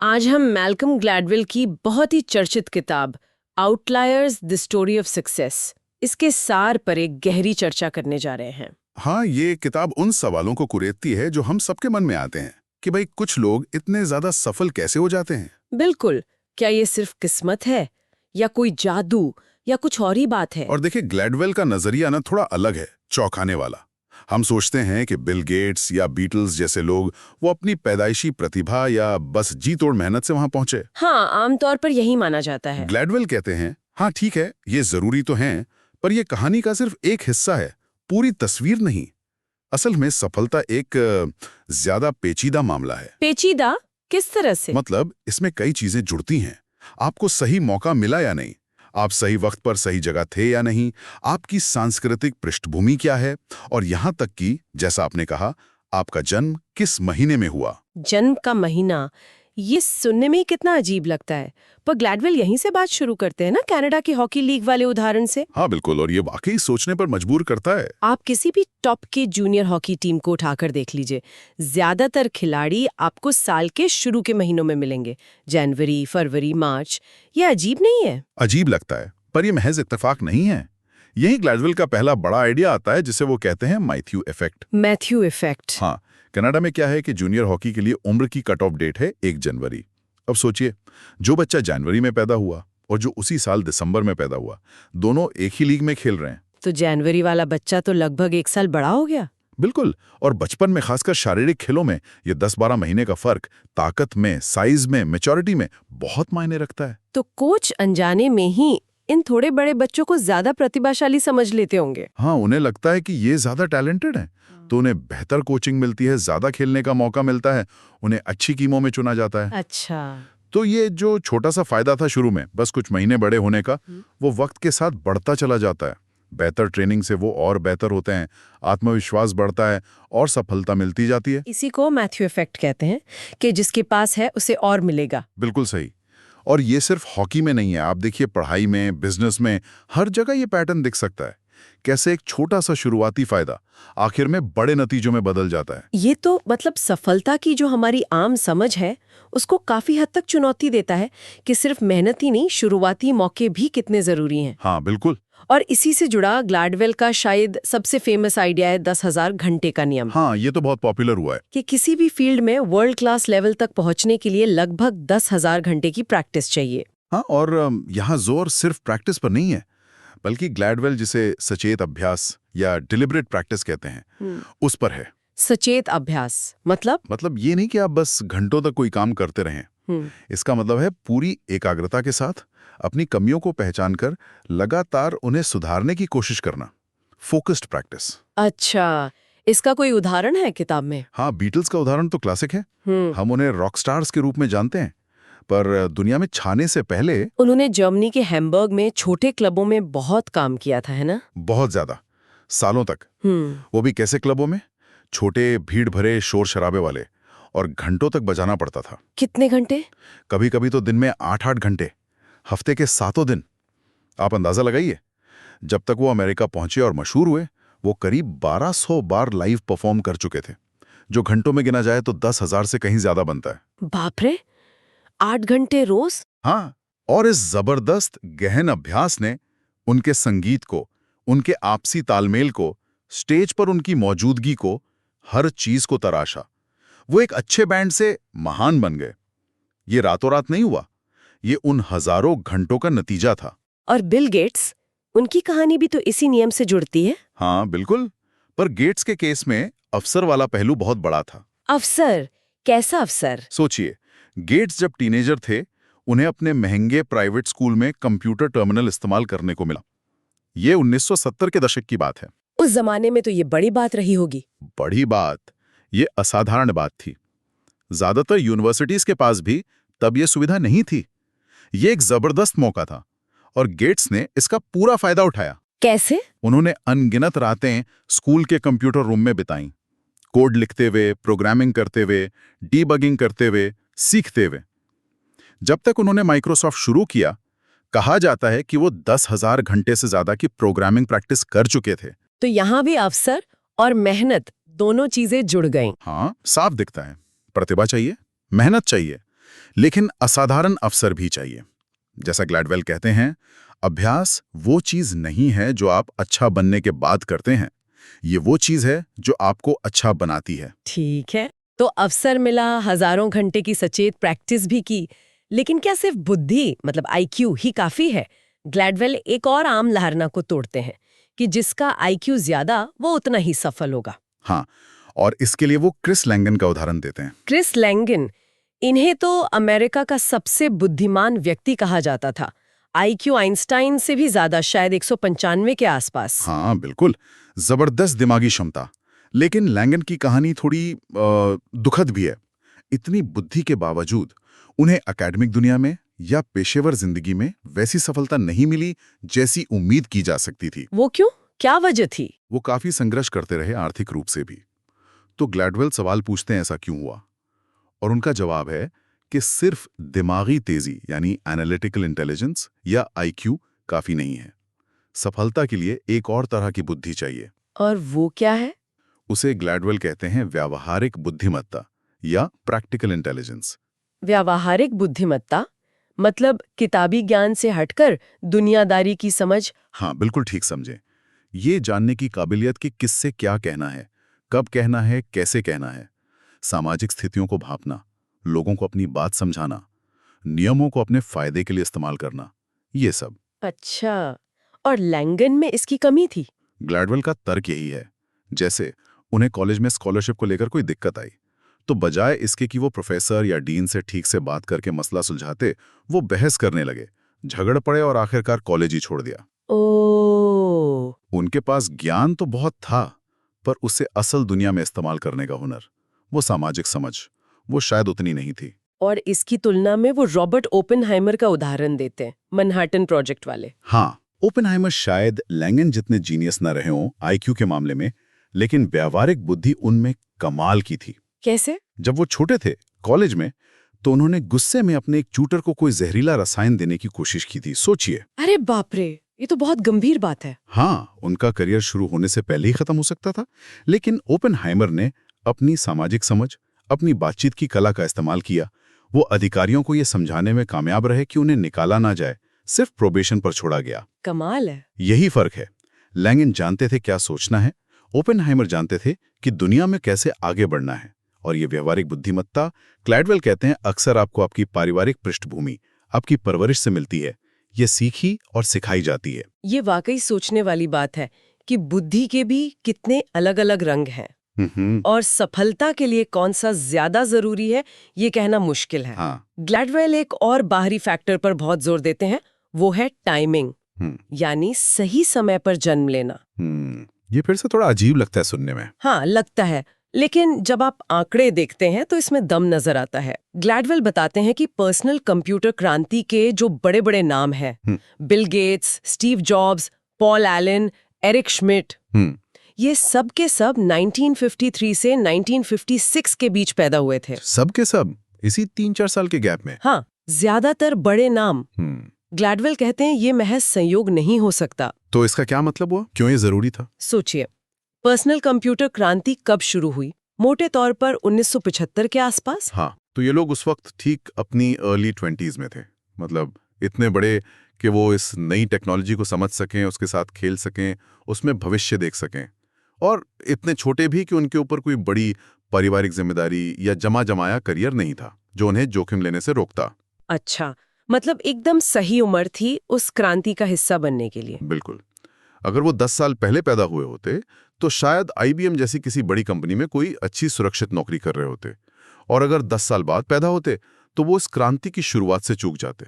आज हम Malcolm Gladwell की बहुत ही चर्चित किताब outliers the story of success इसके सार पर एक गहरी चर्चा करने जा रहे हैं। हाँ, ये किताब उन सवालों को कुरेदती है जो हम सबके मन में आते हैं कि भाई कुछ लोग इतने ज्यादा सफल कैसे हो जाते हैं। बिल्कुल, क्या ये सिर्फ किस्मत है या कोई जादू या कुछ और ही बात है? और देखिए, ग्लैडवेल का नजरिया ना थोड़ा अलग है, चौंकाने वाला। हम सोचते हैं कि बिल गेट्स या बीटल्स जैसे लोग वो अपनी पैदाइशी प्रतिभा या बस जी तोड़ मेहनत से वहां पहुंचे। हाँ, आमतौर पर यही माना जाता है। ग्लैडवेल कहते हैं, हाँ ठीक है, ये जरूरी तो है, पर ये कहानी का सिर्फ एक हिस्सा है, पूरी तस्वीर नहीं। असल में सफलता एक ज्यादा पेचीदा मामला है। पेचीदा किस तरह से? मतलब इसमें कई चीजें जुड़ती हैं। आपको सही मौका मिला या नहीं, आप सही वक्त पर सही जगह थे या नहीं, आपकी सांस्कृतिक पृष्ठभूमि क्या है, और यहां तक कि जैसा आपने कहा, आपका जन्म किस महीने में हुआ। जन्म का महीना, ये सुनने में ही कितना अजीब लगता है। पर ग्लैडवेल यहीं से बात शुरू करते हैं ना, कनाडा की हॉकी लीग वाले उदाहरण से। हाँ बिल्कुल, और ये वाकई सोचने पर मजबूर करता है। आप किसी भी टॉप की जूनियर हॉकी टीम को उठाकर देख लीजिए, ज्यादातर खिलाड़ी आपको साल के शुरू के महीनों में मिलेंगे, जनवरी, फरवरी, मार्च। ये अजीब नहीं है? अजीब लगता है, पर ये महज इत्तेफाक नहीं है। यही ग्लैडवेल का पहला बड़ा आइडिया आता है, जिसे वो कहते हैं मैथ्यू इफेक्ट। Matthew effect. हाँ, कनाडा में क्या है कि जूनियर हॉकी के लिए उम्र की कट ऑफ डेट है 1 जनवरी। अब सोचिए, जो बच्चा जनवरी में पैदा हुआ और जो उसी साल दिसंबर में पैदा हुआ, दोनों एक ही लीग में खेल रहे हैं। तो जनवरी वाला बच्चा तो लगभग 1 साल बड़ा हो गया। बिल्कुल, और बचपन में खासकर शारीरिक खेलों में ये 10-12 महीने का फर्क ताकत में, साइज में, मैच्योरिटी में बहुत मायने रखता है। तो कोच अनजाने में ही इन थोड़े बड़े बच्चों को ज्यादा प्रतिभाशाली समझ लेते होंगे। हाँ, उन्हें लगता है कि ये ज्यादा टैलेंटेड है, तो उन्हें बेहतर कोचिंग मिलती है, ज्यादा खेलने का मौका मिलता है, उन्हें अच्छी टीमों में चुना जाता है। अच्छा। तो ये जो छोटा सा फायदा था शुरू में, बस कुछ महीने बड़े होने का, वो वक्त के साथ बढ़ता चला जाता है। बेहतर ट्रेनिंग से वो और बेहतर होते हैं, आत्मविश्वास बढ़ता है और सफलता मिलती जाती है। इसी को मैथ्यू इफेक्ट कहते हैं कि जिसके पास है उसे और मिलेगा। बिल्कुल सही। और ये सिर्फ हॉकी में नहीं है, आप देखिए पढ़ाई में, बिजनेस में, हर जगह ये पैटर्न दिख सकता है। कैसे एक छोटा सा शुरुआती फायदा आखिर में बड़े नतीजों में बदल जाता है। ये तो मतलब सफलता की जो हमारी आम समझ है उसको काफी हद तक चुनौती देता है कि सिर्फ मेहनत ही नहीं, शुरुआती मौके भी कितने जरूरी हैं। हाँ बिल्कुल। और इसी से जुड़ा ग्लैडवेल का शायद सबसे फेमस आइडिया है 10,000 घंटे का नियम। हाँ, ये तो बहुत पॉपुलर हुआ है कि किसी भी फील्ड में वर्ल्ड क्लास लेवल तक पहुंचने के लिए लगभग 10,000 घंटे की प्रैक्टिस चाहिए। हाँ, और यहाँ जोर सिर्फ प्रैक्टिस पर नहीं है, बल्कि ग्लैडवेल जिसे सचेत अभ्यास या डिलिबरेट प्रैक्टिस कहते हैं, उस पर है। सचेत अभ्यास मतलब ये नहीं कि आप बस घंटों तक कोई काम करते रहें। इसका मतलब है पूरी एकाग्रता के साथ अपनी कमियों को पहचानकर लगातार उन्हें सुधारने की कोशिश करना। Focused practice. अच्छा, इसका कोई उदाहरण है किताब में? हाँ, बीटल्स का उदाहरण तो क्लासिक है। हम उन्हें रॉक स्टार्स के रूप में जानते हैं, पर दुनिया में छाने से पहले उन्होंने जर्मनी के हैम्बर्ग में छोटे क्लबों में बहुत काम किया था, है ना? बहुत ज्यादा, सालों तक। वो भी कैसे क्लबों में? छोटे, भीड़ भरे, शोर शराबे वाले, और घंटों तक बजाना पड़ता था। कितने घंटे? कभी कभी तो दिन में 8-8 घंटे, हफ्ते के 7 दिन। आप अंदाजा लगाइए। जब तक वो अमेरिका पहुंचे और मशहूर हुए, वो करीब 1200 बार लाइव परफॉर्म कर चुके थे, जो घंटों में गिना जाए तो 10,000 से कहीं ज्यादा बनता है। बाप रे, 8 घंटे रोज? हाँ, और इस जबरदस्त गहन अभ्यास ने उनके संगीत को, उनके आपसी तालमेल को, स्टेज पर उनकी मौजूदगी को, हर चीज को तराशा। वो एक अच्छे बैंड से महान बन गए। ये रातों रात नहीं हुआ, ये उन हजारों घंटों का नतीजा था। और बिल गेट्स, उनकी कहानी भी तो इसी नियम से जुड़ती है। हाँ बिल्कुल, पर गेट्स के केस में अवसर वाला पहलू बहुत बड़ा था। अवसर? कैसा अवसर? सोचिए, गेट्स जब टीनेजर थे, उन्हें अपने महंगे प्राइवेट स्कूल में कंप्यूटर टर्मिनल इस्तेमाल करने को मिला। ये 1970 के दशक की बात है। उस जमाने में तो ये बड़ी बात रही होगी। बड़ी बात, ये असाधारण बात थी। ज्यादातर यूनिवर्सिटीज के पास भी तब ये सुविधा नहीं थी। ये एक जबरदस्त मौका था, और गेट्स ने इसका पूरा फायदा उठाया। कैसे? उन्होंने अनगिनत रातें स्कूल के कंप्यूटर रूम में बिताईं, कोड लिखते हुए, प्रोग्रामिंग करते हुए, डीबगिंग करते हुए, सीखते हुए। जब तक उन्होंने माइक्रोसॉफ्ट शुरू किया, कहा जाता है कि वो 10,000 घंटे से ज्यादा की प्रोग्रामिंग प्रैक्टिस कर चुके थे। तो यहाँ भी अवसर और मेहनत दोनों चीजें जुड़ गईं। हाँ, साफ दिखता है। प्रतिभा चाहिए, मेहनत चाहिए, लेकिन असाधारण अवसर भी चाहिए। जैसा ग्लैडवेल कहते हैं, अभ्यास वो चीज नहीं है जो आप अच्छा बनने के बाद करते हैं, ये वो चीज है जो आपको अच्छा बनाती है। ठीक है, तो अवसर मिला, हजारों घंटे की सचेत प्रैक्टिस भी की, लेकिन क्या सिर्फ बुद्धि मतलब आईक्यू ही काफी है? ग्लैडवेल एक और आम धारणा को तोड़ते हैं कि जिसका आईक्यू ज्यादा वो उतना ही सफल होगा। हाँ, और इसके लिए वो क्रिस लैंगन का उदाहरण देते हैं। क्रिस लैंगन, इन्हें तो अमेरिका का सबसे बुद्धिमान व्यक्ति कहा जाता था। आईक्यू आइंस्टाइन से भी ज्यादा, शायद 195 के आसपास। हाँ बिल्कुल, जबरदस्त दिमागी क्षमता। लेकिन लैंगन की कहानी थोड़ी दुखद भी है। इतनी बुद्धि के बावजूद उन्हें एकेडमिक दुनिया में या पेशेवर जिंदगी में वैसी सफलता नहीं मिली जैसी उम्मीद की जा सकती थी। वो क्यों? क्या वजह थी? वो काफी संघर्ष करते रहे आर्थिक रूप से भी। तो ग्लैडवेल सवाल पूछते हैं ऐसा क्यों हुआ, और उनका जवाब है कि सिर्फ दिमागी तेजी यानी एनालिटिकल इंटेलिजेंस या आईक्यू काफी नहीं है। सफलता के लिए एक और तरह की बुद्धि चाहिए। और वो क्या है? उसे ग्लैडवेल कहते हैं व्यावहारिक बुद्धिमत्ता या प्रैक्टिकल इंटेलिजेंस। व्यावहारिक बुद्धिमत्ता मतलब किताबी ज्ञान से हटकर दुनियादारी की समझ? हाँ बिल्कुल ठीक समझे। ये जानने की काबिलियत कि किससे क्या कहना है, कब कहना है, कैसे कहना है, सामाजिक स्थितियों को भांपना, लोगों को अपनी बात समझाना, नियमों को अपने फायदे के लिए इस्तेमाल करना, ये सब। अच्छा, और लैंगन में इसकी कमी थी? ग्लैडवेल का तर्क यही है, जैसे उन्हें कॉलेज में स्कॉलरशिप को लेकर कोई दिक्कत आई, तो बजाय इसके कि वो प्रोफेसर या डीन से ठीक से बात करके मसला सुलझाते, वो बहस करने लगे, झगड़ पड़े और आखिरकार कॉलेज ही छोड़ दिया। ओह। उनके पास ज्ञान तो बहुत था, पर उसे असल दुनिया में इस्तेमाल करने का हुनर, वो सामाजिक समझ, वो शायद उतनी नहीं थी। और इसकी तुलना में वो रॉबर्ट ओपेनहाइमर का उदाहरण देते हैं, मैनहट्टन प्रोजेक्ट वाले। हाँ, ओपेनहाइमर शायद लैंगन जितने जीनियस न रहे हों आईक्यू के मामले में, लेकिन व्यावहारिक बुद्धि उनमें कमाल की थी। कैसे? जब वो छोटे थे कॉलेज में, तो उन्होंने गुस्से में अपने एक ट्यूटर को कोई जहरीला रसायन देने की कोशिश की थी। सोचिए। अरे बाप रे, ये तो बहुत गंभीर बात है। हाँ, उनका करियर शुरू होने से पहले ही खत्म हो सकता था, लेकिन ओपेनहाइमर ने अपनी सामाजिक समझ, अपनी बातचीत की कला का इस्तेमाल किया। वो अधिकारियों को ये समझाने में कामयाब रहे कि उन्हें निकाला ना जाए, सिर्फ प्रोबेशन पर छोड़ा गया। कमाल है। यही फर्क है। लैंगन जानते थे क्या सोचना है, ओपेनहाइमर जानते थे कि दुनिया में कैसे आगे बढ़ना है। और ये व्यवहारिक बुद्धिमत्ता, ग्लैडवेल कहते हैं, अक्सर आपको आपकी पारिवारिक पृष्ठभूमि, आपकी परवरिश से मिलती है। ये सीखी और सिखाई जाती है। ये वाकई सोचने वाली बात है कि बुद्धि के भी कितने अलग-अलग रंग हैं। और सफलता के लिए कौन सा ज्यादा जरूरी है, ये कहना मुश्किल है। हाँ। ग्लैडवेल एक और बाहरी फैक्टर पर बहुत जोर देते हैं, वो है टाइमिंग, यानी सही समय पर जन्म लेना। ये फिर से थोड़ा अजीब लगता है सुनने में। हाँ, लगता है, लेकिन जब आप आंकड़े देखते हैं तो इसमें दम नजर आता है। ग्लैडवेल बताते हैं कि पर्सनल कंप्यूटर क्रांति के जो बड़े-बड़े नाम हैं, Bill Gates, Steve Jobs, Paul Allen, Eric Schmidt, ये सब के सब 1953 से 1956 के बीच पैदा हुए थे। सब के सब इसी 3-4 साल के गैप में? हाँ, ज्यादातर बड़े नाम। ग्लैडवेल कहते हैं ये महज संयोग नहीं हो सकता। तो इसका क्या मतलब हुआ? क्यों ये जरूरी था? सोचिए, पर्सनल कंप्यूटर क्रांति कब शुरू हुई? मोटे तौर पर 1975 के आसपास। हाँ, तो ये लोग उस वक्त ठीक अपनी अर्ली 20s में थे। मतलब इतने बड़े कि वो इस नई टेक्नोलॉजी को समझ सकें, उसके साथ खेल सकें, उसमें भविष्य देख सकें। और इतने छोटे भी कि उनके ऊपर कोई बड़ी पारिवारिक जिम्मेदारी या जमाया करियर नहीं था जो उन्हें जोखिम लेने से रोकता। अच्छा, मतलब एकदम सही उम्र थी उस क्रांति का हिस्सा बनने के लिए। बिल्कुल। अगर वो 10 साल पहले पैदा हुए होते तो शायद IBM जैसी किसी बड़ी कंपनी में कोई अच्छी सुरक्षित नौकरी कर रहे होते, और अगर 10 साल बाद पैदा होते तो वो इस क्रांति की शुरुआत से चूक जाते।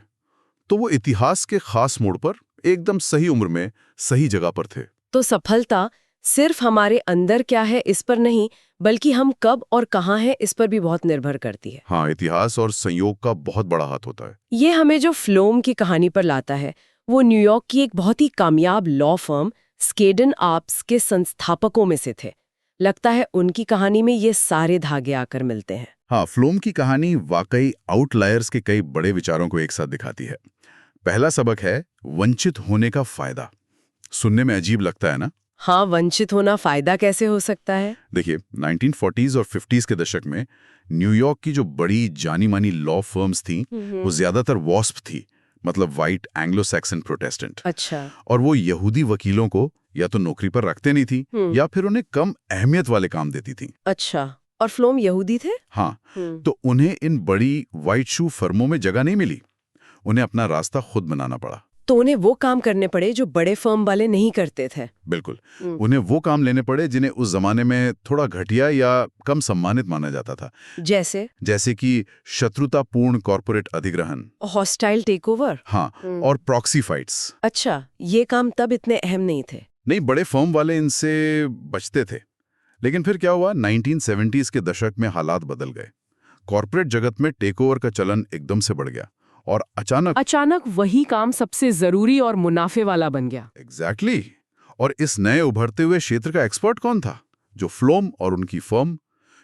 तो वो इतिहास के खास मोड़ पर एकदम सही उम्र में सही जगह पर थे। तो सफलता सिर्फ हमारे अंदर क्या है इस पर नहीं, बल्कि हम कब और कहाँ हैं इस पर भी बहुत निर्भर करती है। हाँ, इतिहास और संयोग का बहुत बड़ा हाथ होता है। ये हमें जो फ्लोम की कहानी पर लाता है, वो न्यूयॉर्क की एक बहुत ही कामयाब लॉ फर्म स्केडन आर्प्स के संस्थापकों में से थे। लगता है उनकी कहानी में ये सारे धागे आकर मिलते हैं। हाँ, फ्लोम की कहानी वाकई आउटलायर्स के कई बड़े विचारों को एक साथ दिखाती है। पहला सबक है वंचित होने का फायदा। सुनने में अजीब लगता है ना? हाँ, वंचित होना फायदा कैसे हो सकता है? देखिए, 1940s और 50s के दशक में न्यूयॉर्क की जो बड़ी जानी मानी लॉ फर्म्स थी वो ज्यादातर वॉस्प थी, मतलब वाइट एंग्लो सैक्सन प्रोटेस्टेंट। अच्छा। और वो यहूदी वकीलों को या तो नौकरी पर रखते नहीं थी या फिर उन्हें कम अहमियत वाले काम देती थी। अच्छा, और फ्लोम यहूदी थे? हाँ, तो उन्हें इन बड़ी वाइट शू फर्मों में जगह नहीं मिली, उन्हें अपना रास्ता खुद बनाना पड़ा। तो उन्हें वो काम करने पड़े जो बड़े फर्म वाले नहीं करते थे। बिल्कुल, उन्हें वो काम लेने पड़े जिन्हें उस जमाने में थोड़ा घटिया या कम सम्मानित माना जाता था। जैसे कि शत्रुतापूर्ण कॉर्पोरेट अधिग्रहण, हॉस्टाइल टेकओवर। हाँ, और प्रॉक्सी फाइट्स। अच्छा, ये काम तब इतने अहम नहीं थे। नहीं, बड़े फर्म वाले इनसे बचते थे। लेकिन फिर क्या हुआ, 1970s के दशक में हालात बदल गए। कॉर्पोरेट जगत में टेकओवर का चलन एकदम से बढ़ गया और अचानक वही काम सबसे जरूरी और मुनाफे वाला बन गया। एग्जैक्टली। और इस नए उभरते हुए क्षेत्र का एक्सपर्ट कौन था? जो फ्लोम और उनकी फर्म,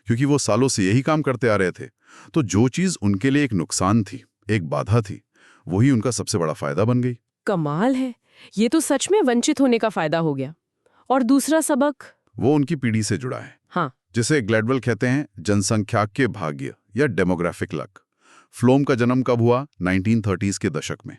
क्योंकि वो सालों से यही काम करते आ रहे थे। तो जो चीज उनके लिए एक नुकसान थी, एक बाधा थी, वही उनका सबसे बड़ा फायदा बन गई। कमाल है, ये तो सच में वंचित होने का फायदा हो गया। और दूसरा सबक? वो उनकी पीढ़ी से जुड़ा है। हाँ, जिसे ग्लैडवेल कहते हैं जनसंख्या के भाग्य या डेमोग्राफिक लक। फ्लोम का जन्म कब हुआ? 1930s के दशक में,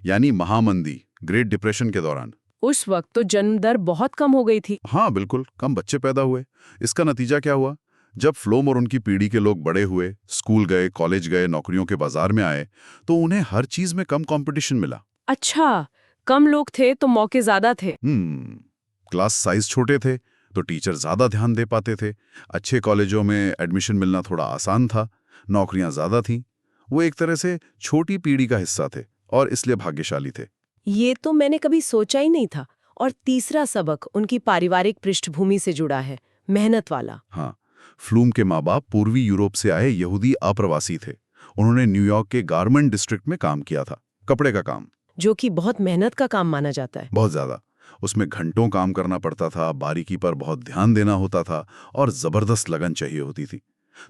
यानी महामंदी, ग्रेट डिप्रेशन के दौरान। उस वक्त तो जन्म दर बहुत कम हो गई थी। हाँ बिल्कुल, कम बच्चे पैदा हुए। इसका नतीजा क्या हुआ? जब फ्लोम और उनकी पीढ़ी के लोग बड़े हुए, स्कूल गए, कॉलेज गए, नौकरियों के बाजार में आए, तो उन्हें हर चीज में कम कंपटीशन मिला। अच्छा, कम लोग थे तो मौके ज्यादा थे। क्लास साइज छोटे थे तो टीचर ज्यादा ध्यान दे पाते थे। अच्छे कॉलेजों में एडमिशन मिलना थोड़ा आसान था, नौकरियां ज्यादा थीं। वो एक तरह से छोटी पीढ़ी का हिस्सा थे और इसलिए भाग्यशाली थे। ये तो मैंने कभी सोचा ही नहीं था। और तीसरा सबक उनकी पारिवारिक पृष्ठभूमि से जुड़ा है, मेहनत वाला। हाँ, फ्लूम के माँ बाप पूर्वी यूरोप से आए यहूदी अप्रवासी थे। उन्होंने न्यूयॉर्क के गारमेंट डिस्ट्रिक्ट में काम किया था, कपड़े का काम, जो कि बहुत मेहनत का काम माना जाता है। बहुत ज्यादा। उसमें घंटों काम करना पड़ता था, बारीकी पर बहुत ध्यान देना होता था और जबरदस्त लगन चाहिए होती थी।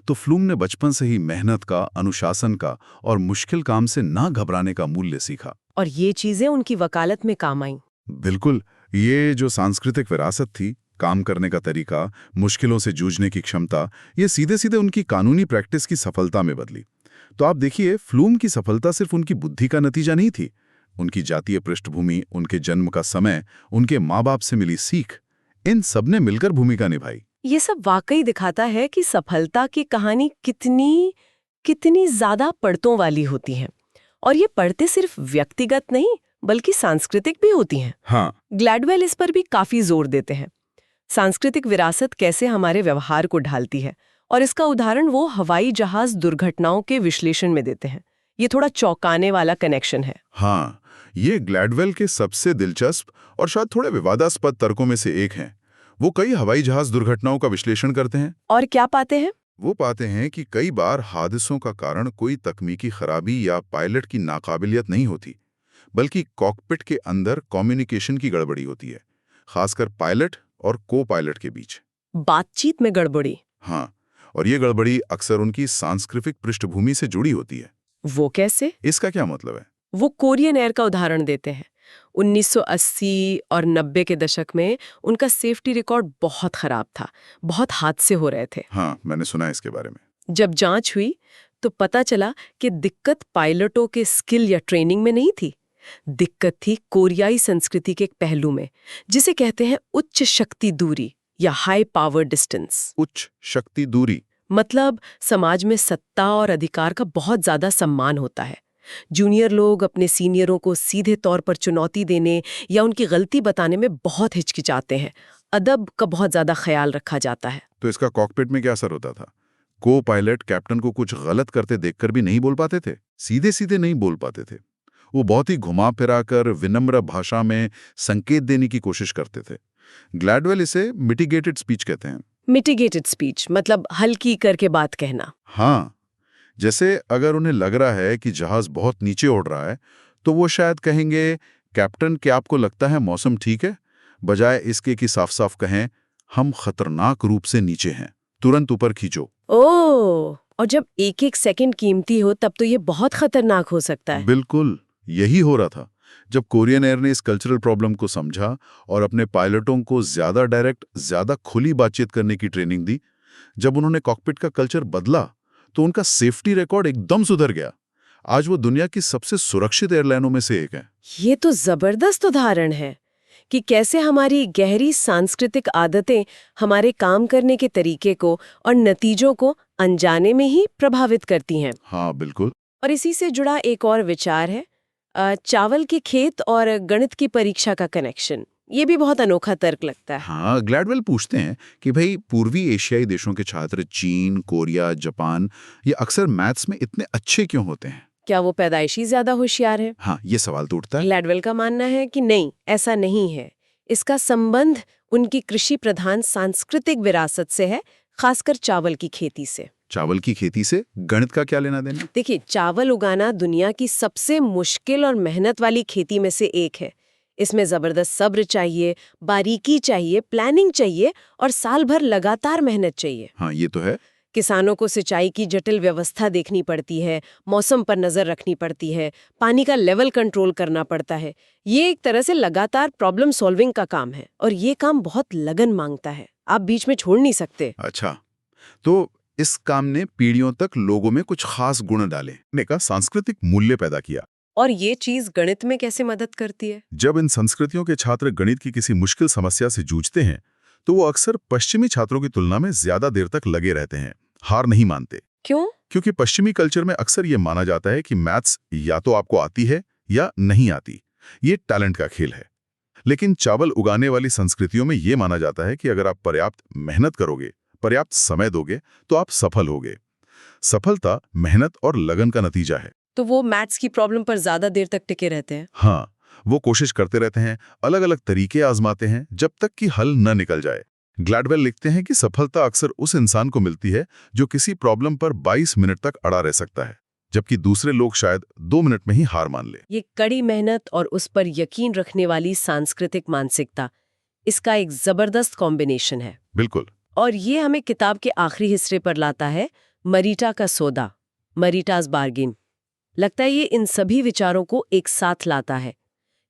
तो फ्लूम ने बचपन से ही मेहनत का, अनुशासन का और मुश्किल काम से ना घबराने का मूल्य सीखा। और ये चीजें उनकी वकालत में काम आईं। बिल्कुल, ये जो सांस्कृतिक विरासत थी, काम करने का तरीका, मुश्किलों से जूझने की क्षमता, ये सीधे सीधे उनकी कानूनी प्रैक्टिस की सफलता में बदली। तो आप देखिए, फ्लूम की सफलता सिर्फ उनकी बुद्धि का नतीजा नहीं थी। उनकी जातीय पृष्ठभूमि, उनके जन्म का समय, उनके माँ बाप से मिली सीख, इन सब ने मिलकर भूमिका निभाई। ये सब वाकई दिखाता है कि सफलता की कहानी कितनी ज्यादा परतों वाली होती है। और ये परतें सिर्फ व्यक्तिगत नहीं बल्कि सांस्कृतिक भी होती हैं। हाँ, ग्लैडवेल इस पर भी काफी जोर देते हैं। सांस्कृतिक विरासत कैसे हमारे व्यवहार को ढालती है, और इसका उदाहरण वो हवाई जहाज दुर्घटनाओं के विश्लेषण में देते हैं। ये थोड़ा चौंकाने वाला कनेक्शन है। हाँ, ये ग्लैडवेल के सबसे दिलचस्प और शायद थोड़े विवादास्पद तर्कों में से एक हैं। वो कई हवाई जहाज दुर्घटनाओं का विश्लेषण करते हैं और क्या पाते हैं? वो पाते हैं कि कई बार हादसों का कारण कोई तकनीकी खराबी या पायलट की नाकाबिलियत नहीं होती, बल्कि कॉकपिट के अंदर कम्युनिकेशन की गड़बड़ी होती है, खासकर पायलट और को पायलट के बीच बातचीत में गड़बड़ी। हाँ, और ये गड़बड़ी अक्सर उनकी सांस्कृतिक पृष्ठभूमि से जुड़ी होती है। वो कैसे? इसका क्या मतलब है? वो कोरियन एयर का उदाहरण देते हैं। 1980 और 90 के दशक में उनका सेफ्टी रिकॉर्ड बहुत खराब था, बहुत हादसे हो रहे थे। हाँ, मैंने सुना है इसके बारे में। जब जांच हुई तो पता चला कि दिक्कत पायलटों के स्किल या ट्रेनिंग में नहीं थी, दिक्कत थी कोरियाई संस्कृति के एक पहलू में, जिसे कहते हैं उच्च शक्ति दूरी या हाई पावर डिस्टेंस। उच्च शक्ति दूरी मतलब समाज में सत्ता और अधिकार का बहुत ज्यादा सम्मान होता है। जूनियर लोग अपने सीनियरों को सीधे तौर पर चुनौती देने या उनकी गलती बताने में बहुत हिचकिचाते हैं। अदब का बहुत ज्यादा ख्याल रखा जाता है। तो इसका कॉकपिट में क्या असर होता था? को पायलट कैप्टन को कुछ गलत करते देखकर भी नहीं बोल पाते थे, सीधे सीधे नहीं बोल पाते थे। वो बहुत ही घुमा फिराकर विनम्र भाषा में संकेत देने की कोशिश करते थे। ग्लैडवेल इसे मिटिगेटेड स्पीच कहते हैं। मिटिगेटेड स्पीच मतलब हल्की करके बात कहना। हाँ, जैसे अगर उन्हें लग रहा है कि जहाज बहुत नीचे उड़ रहा है, तो वो शायद कहेंगे, कैप्टन क्या आपको लगता है मौसम ठीक है, बजाय इसके कि साफ साफ कहें, हम खतरनाक रूप से नीचे हैं, तुरंत ऊपर खींचो। ओह, और जब एक एक सेकंड कीमती हो तब तो ये बहुत खतरनाक हो सकता है। बिल्कुल, यही हो रहा था। जब कोरियन एयर ने इस कल्चरल प्रॉब्लम को समझा और अपने पायलटों को ज्यादा डायरेक्ट, ज्यादा खुली बातचीत करने की ट्रेनिंग दी, जब उन्होंने कॉकपिट का कल्चर बदला तो उनका सेफ्टी रिकॉर्ड एकदम सुधर गया। आज वो दुनिया की सबसे सुरक्षित एयरलाइनों में से एक है। ये तो जबरदस्त उदाहरण है कि कैसे हमारी गहरी सांस्कृतिक आदतें हमारे काम करने के तरीके को और नतीजों को अनजाने में ही प्रभावित करती हैं। हाँ बिल्कुल। और इसी से जुड़ा एक और विचार है चावल के खेत और गणित की परीक्षा का कनेक्शन। ये भी बहुत अनोखा तर्क लगता है। हाँ, ग्लैडवेल पूछते हैं कि भाई पूर्वी एशियाई देशों के छात्र चीन, कोरिया, जापान ये अक्सर मैथ्स में इतने अच्छे क्यों होते हैं? क्या वो पैदाइशी ज्यादा होशियार है? हाँ, ये सवाल तो उठता है। ग्लैडवेल का मानना है कि नहीं, ऐसा नहीं है। इसका संबंध उनकी कृषि प्रधान सांस्कृतिक विरासत से है, खासकर चावल की खेती से। चावल की खेती से गणित का क्या लेना देना? देखिए, चावल उगाना दुनिया की सबसे मुश्किल और मेहनत वाली खेती में से एक है। इसमें जबरदस्त सब्र चाहिए, बारीकी चाहिए, प्लानिंग चाहिए और साल भर लगातार मेहनत चाहिए। हाँ, ये तो है। किसानों को सिंचाई की जटिल व्यवस्था देखनी पड़ती है, मौसम पर नजर रखनी पड़ती है, पानी का लेवल कंट्रोल करना पड़ता है। ये एक तरह से लगातार प्रॉब्लम सॉल्विंग का काम है और ये काम बहुत लगन मांगता है। आप बीच में छोड़ नहीं सकते। अच्छा, तो इस काम ने पीढ़ियों तक लोगों में कुछ खास गुण डाले, ने का सांस्कृतिक मूल्य पैदा किया। और ये चीज गणित में कैसे मदद करती है? जब इन संस्कृतियों के छात्र गणित की किसी मुश्किल समस्या से जूझते हैं, तो वो अक्सर पश्चिमी छात्रों की तुलना में ज्यादा देर तक लगे रहते हैं, हार नहीं मानते। क्यों? क्योंकि पश्चिमी कल्चर में अक्सर ये माना जाता है कि मैथ्स या तो आपको आती है या नहीं आती, ये टैलेंट का खेल है। लेकिन चावल उगाने वाली संस्कृतियों में ये माना जाता है कि अगर आप पर्याप्त मेहनत करोगे, पर्याप्त समय दोगे, तो आप सफल होगे। सफलता मेहनत और लगन का नतीजा है। तो वो मैथ्स की प्रॉब्लम पर ज्यादा देर तक टिके रहते हैं। हाँ, वो कोशिश करते रहते हैं, अलग अलग तरीके आजमाते हैं, जब तक कि हल न निकल जाए। ग्लैडवेल लिखते हैं कि सफलता अक्सर उस इंसान को मिलती है जो किसी प्रॉब्लम पर 22 मिनट तक अड़ा रह सकता है, जबकि दूसरे लोग शायद 2 मिनट में ही हार मान ले। ये कड़ी मेहनत और उस पर यकीन रखने वाली सांस्कृतिक मानसिकता, इसका एक जबरदस्त कॉम्बिनेशन है। बिल्कुल। और ये हमें किताब के आखिरी हिस्से पर लाता है, मरीटा का सौदा, मरीटाज बार्गेन। लगता है ये इन सभी विचारों को एक साथ लाता है।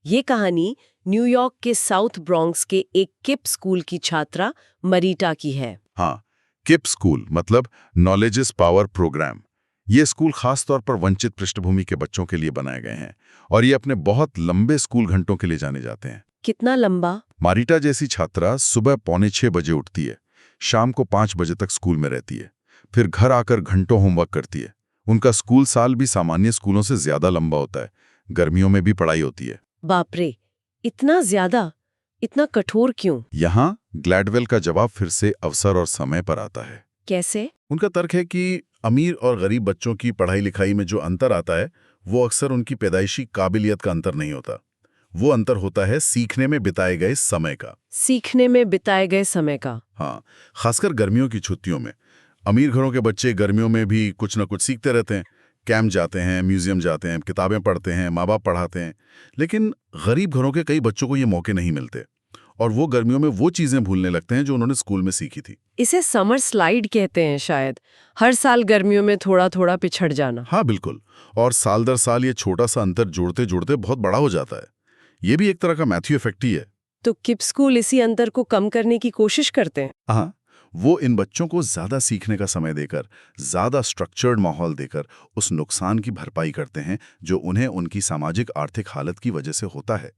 ये कहानी न्यूयॉर्क के साउथ ब्रॉन्क्स के एक किप स्कूल की छात्रा मरीटा की है। हाँ, किप स्कूल मतलब नॉलेज इज पावर प्रोग्राम। ये स्कूल खास तौर पर वंचित पृष्ठभूमि के बच्चों के लिए बनाए गए हैं और ये अपने बहुत लंबे स्कूल घंटों के लिए जाने जाते हैं। कितना लंबा? मारीटा जैसी छात्रा सुबह 5:45 बजे उठती है, शाम को 5 बजे तक स्कूल में रहती है, फिर घर आकर घंटों होमवर्क करती है। उनका स्कूल साल भी सामान्य स्कूलों से ज्यादा लंबा होता है, गर्मियों में भी पढ़ाई होती है। बाप रे, इतना ज्यादा, इतना कठोर क्यों? यहाँ ग्लैडवेल का जवाब फिर से अवसर और समय पर आता है। कैसे? उनका तर्क है कि अमीर और गरीब बच्चों की पढ़ाई लिखाई में जो अंतर आता है, वो अक्सर उनकी पैदाइशी काबिलियत का अंतर नहीं होता। वो अंतर होता है सीखने में बिताए गए समय का। सीखने में बिताए गए समय का? हाँ, खासकर गर्मियों की छुट्टियों में। अमीर घरों के बच्चे गर्मियों में भी कुछ न कुछ सीखते रहते हैं, कैंप जाते हैं, म्यूजियम जाते हैं, किताबें पढ़ते हैं, माँ बाप पढ़ाते हैं। लेकिन गरीब घरों के कई बच्चों को ये मौके नहीं मिलते और वो गर्मियों में वो चीजें भूलने लगते हैं जो उन्होंने स्कूल में सीखी थी। इसे समर स्लाइड कहते हैं शायद, हर साल गर्मियों में थोड़ा थोड़ा पिछड़ जाना। हाँ बिल्कुल, और साल दर साल ये छोटा सा अंतर जोड़ते जोड़ते बहुत बड़ा हो जाता है। ये भी एक तरह का मैथ्यू इफेक्ट ही है। तो किप स्कूल इसी अंतर को कम करने की कोशिश करते हैं। हाँ, वो इन बच्चों को ज्यादा सीखने का समय देकर, ज्यादा स्ट्रक्चर्ड माहौल देकर उस नुकसान की भरपाई करते हैं जो उन्हें उनकी सामाजिक आर्थिक हालत की वजह से होता है।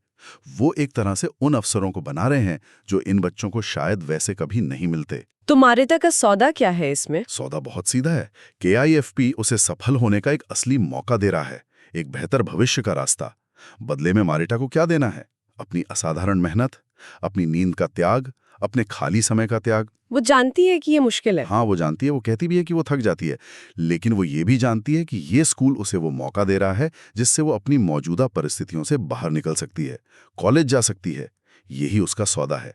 वो एक तरह से उन अवसरों को बना रहे हैं जो इन बच्चों को शायद वैसे कभी नहीं मिलते। तो मारिटा का सौदा क्या है इसमें? सौदा बहुत सीधा है। KIFP उसे सफल होने का एक असली मौका दे रहा है, एक बेहतर भविष्य का रास्ता। बदले में मारिटा को क्या देना है? अपनी असाधारण मेहनत, अपनी नींद का त्याग, अपने खाली समय का त्याग। वो जानती है कि ये मुश्किल है। हाँ, वो जानती है, वो कहती भी है कि वो थक जाती है, लेकिन वो ये भी जानती है कि ये स्कूल उसे वो मौका दे रहा है जिससे वो अपनी मौजूदा परिस्थितियों से बाहर निकल सकती है, कॉलेज जा सकती है। यही उसका सौदा है,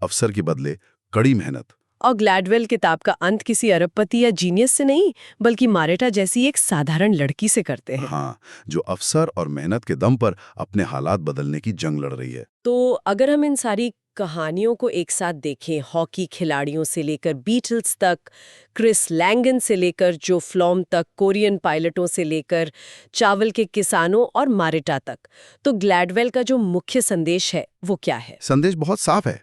अवसर के बदले कड़ी मेहनत। और ग्लैडवेल किताब का अंत किसी अरबपति या जीनियस से नहीं, बल्कि मारिटा जैसी एक साधारण लड़की से करते हैं। हाँ, जो अवसर और मेहनत के दम पर अपने हालात बदलने की जंग लड़ रही है। तो अगर हम इन सारी कहानियों को एक साथ देखें, हॉकी खिलाड़ियों से लेकर बीटल्स तक, क्रिस लैंगन से लेकर जो फ्लॉम तक, कोरियन पायलटों से लेकर चावल के किसानों और मारिटा तक, तो ग्लैडवेल का जो मुख्य संदेश है वो क्या है? संदेश बहुत साफ है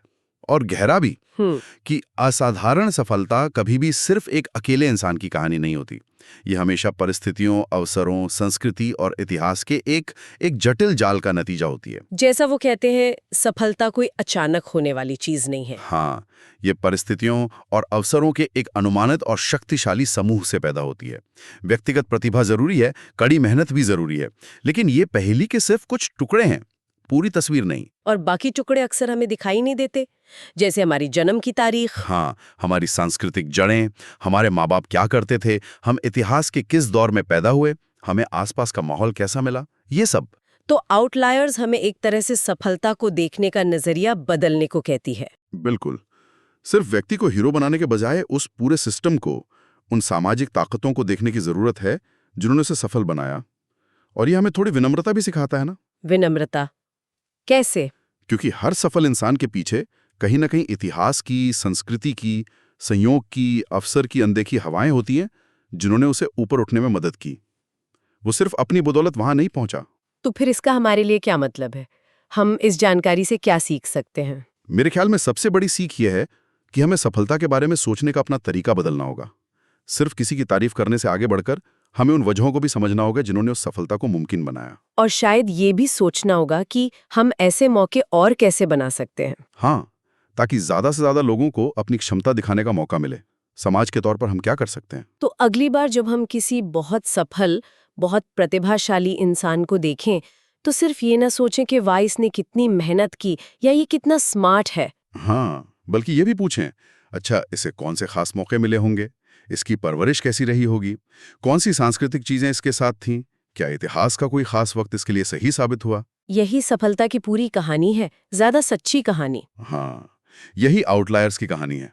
और गहरा भी हम्म, कि असाधारण सफलता कभी भी सिर्फ एक अकेले इंसान की कहानी नहीं होती। ये हमेशा परिस्थितियों, अवसरों, संस्कृति और इतिहास के एक जटिल जाल का नतीजा होती है। जैसा वो कहते हैं, सफलता कोई अचानक होने वाली चीज नहीं है। हाँ, ये परिस्थितियों और अवसरों के एक अनुमानित और शक्तिशाली समूह से पैदा होती है। व्यक्तिगत प्रतिभा जरूरी है, कड़ी मेहनत भी जरूरी है, लेकिन ये पहेली के सिर्फ कुछ टुकड़े हैं, पूरी तस्वीर नहीं। और बाकी टुकड़े अक्सर हमें दिखाई नहीं देते, जैसे हमारी जन्म की तारीख। हाँ, हमारी सांस्कृतिक जड़ें, हमारे माँ बाप क्या करते थे, हम इतिहास के किस दौर में पैदा हुए, हमें आसपास का माहौल कैसा मिला, ये सब। तो आउटलायर्स हमें एक तरह से सफलता को देखने का नजरिया बदलने को कहती है। बिल्कुल। सिर्फ व्यक्ति को हीरो बनाने के बजाय उस पूरे सिस्टम को, उन सामाजिक ताकतों को देखने की जरूरत है जिन्होंने उसे सफल बनाया। और ये हमें थोड़ी विनम्रता भी सिखाता है ना। विनम्रता कैसे? क्योंकि हर सफल इंसान के पीछे कहीं ना कहीं इतिहास की, संस्कृति की, संयोग की, अवसर की अनदेखी हवाएं होती हैं जिन्होंने उसे ऊपर उठने में मदद की। वो सिर्फ अपनी बदौलत वहां नहीं पहुंचा। तो फिर इसका हमारे लिए क्या मतलब है? हम इस जानकारी से क्या सीख सकते हैं? मेरे ख्याल में सबसे बड़ी सीख यह है कि हमें सफलता के बारे में सोचने का अपना तरीका बदलना होगा। सिर्फ किसी की तारीफ करने से आगे बढ़कर हमें उन वजहों को भी समझना होगा जिन्होंने उस सफलता को मुमकिन बनाया। और शायद ये भी सोचना होगा कि हम ऐसे मौके और कैसे बना सकते हैं। हाँ, ताकि ज्यादा से ज्यादा लोगों को अपनी क्षमता दिखाने का मौका मिले। समाज के तौर पर हम क्या कर सकते हैं? तो अगली बार जब हम किसी बहुत सफल, बहुत प्रतिभाशाली इंसान को देखें, तो सिर्फ ये ना सोचें कि वाह इसने कितनी मेहनत की या ये कितना स्मार्ट है। हाँ, बल्कि ये भी पूछें, अच्छा इसे कौन से खास मौके मिले होंगे, इसकी परवरिश कैसी रही होगी, कौन सी सांस्कृतिक चीजें इसके साथ थीं, क्या इतिहास का कोई खास वक्त इसके लिए सही साबित हुआ। यही सफलता की पूरी कहानी है, ज्यादा सच्ची कहानी। हाँ, यही आउटलायर्स की कहानी है।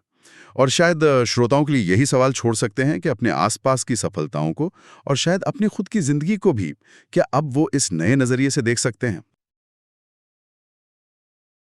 और शायद श्रोताओं के लिए यही सवाल छोड़ सकते हैं कि अपने आसपास की सफलताओं को और शायद अपनी खुद की जिंदगी को भी क्या अब वो इस नए नजरिए से देख सकते हैं।